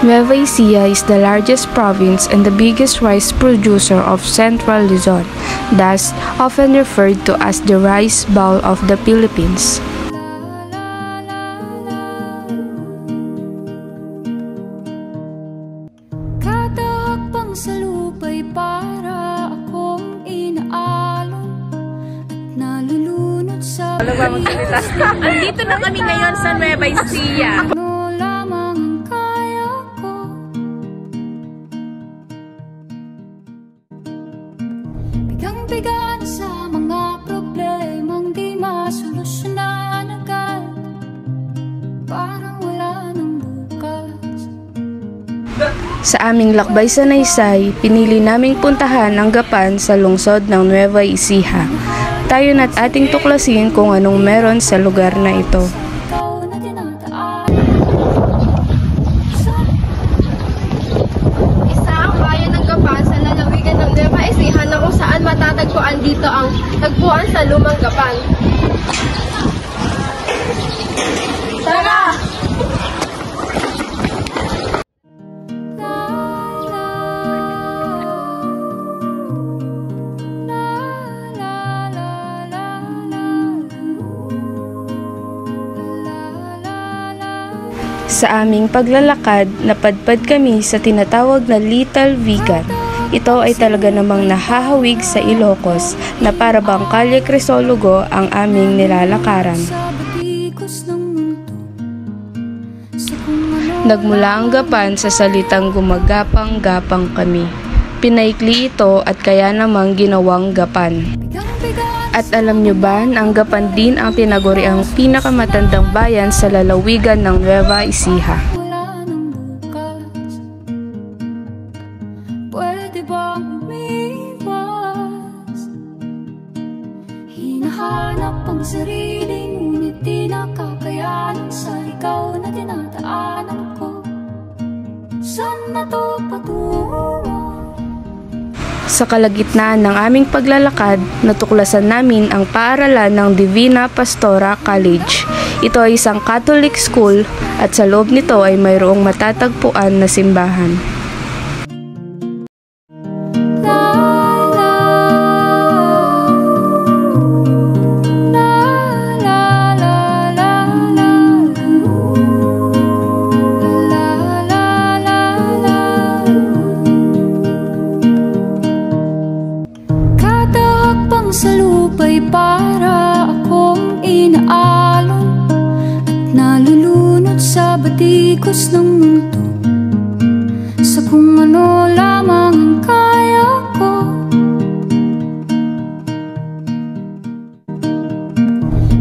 Nueva Ecija is the largest province and the biggest rice producer of Central Luzon, thus often referred to as the Rice Bowl of the Philippines. Sa lupa'y para akong inaalon at nalulunod sa Andito na kami ngayon sa Nueva Ecija. ano lamang ang kaya ko. Bigang-bigan sa mga problemang di masolusyonan agad, parang wala nang bukas. Sa aming lakbay sa Naysay, pinili naming puntahan ang Gapan sa lungsod ng Nueva Ecija. Tayo na't ating tuklasin kung anong meron sa lugar na ito. Isang bayan ng Gapan sa lalawigan ng Nueva Ecija na kung saan matatagpuan dito ang tagpuan sa Lumang Gapan. Tara! Sa aming paglalakad, napadpad kami sa tinatawag na Little Vigan. Ito ay talaga namang nahahawig sa Ilocos na para bang Kalye Crisologo ang aming nilalakaran. Nagmula ang Gapan sa salitang gumagapang-gapang kami. Pinaikli ito at kaya namang ginawang Gapan. At alam nyo ba na ang Gapan din ang tinaguri ang pinakamatandang bayan sa lalawigan ng Nueva Ecija. Pwede bang umiwas? Hinahanap ang sarili, ngunit di nakakayanan sa ikaw na dinadaanan ko. Saan na to patungo? Sa kalagitnaan ng aming paglalakad, natuklasan namin ang paaralan ng Divina Pastora College. Ito ay isang Catholic school at sa loob nito ay mayroong matatagpuan na simbahan. Sa lupa'y para akong inaalon at nalulunod sa batikos ng mundo, sa kung ano lamang ang kaya ko.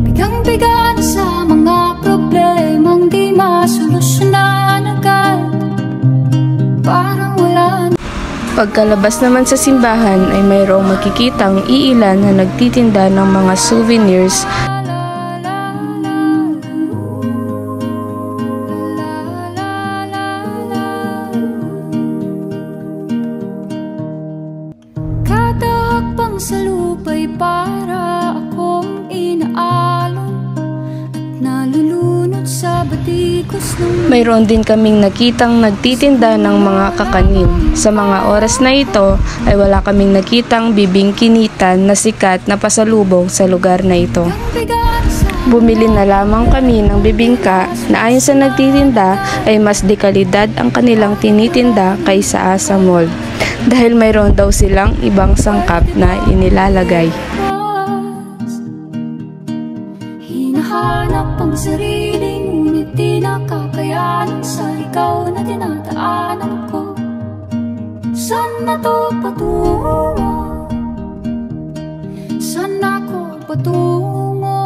Bigang-bigan sa mga problemang di masolusyonan agad, parang wala. Pagkalabas naman sa simbahan ay mayroong makikitang iilan na nagtitinda ng mga souvenirs. Katahakbang sa lupa'y para akong inaalon at nalulunod sa batikos ng... Mayroon din kaming nakitang nagtitinda ng mga kakanin. Sa mga oras na ito ay wala kaming nakitang bibingkinitan na sikat na pasalubong sa lugar na ito. Bumili na lamang kami ng bibingka na ayon sa nagtitinda ay mas dekalidad ang kanilang tinitinda kaysa sa mall. Dahil mayroon daw silang ibang sangkap na inilalagay. Hinahanap ang sarili, ngunit di nakakayanan sa ikaw na dinadaanan ko. Saan na to patungo? Saan ako patungo?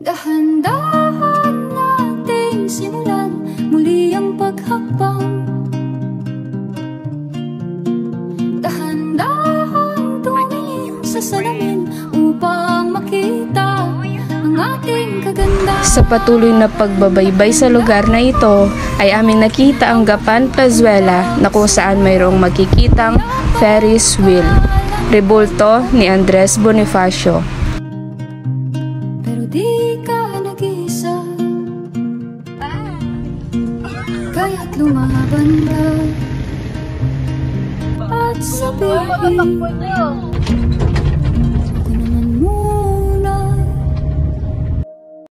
Dahan-dahan nating simulan muli ang paghakbang. Dahan-dahan tumingin sa salamin upang makita ang ating kagandahan. Sa patuloy na pagbabaybay sa lugar na ito ay aming nakita ang Gapan Plazuela na kung saan mayroong makikitang Ferris wheel, rebulto ni Andres Bonifacio. Pero di ka nag-isa. Kaya't lumaban ka at sabihin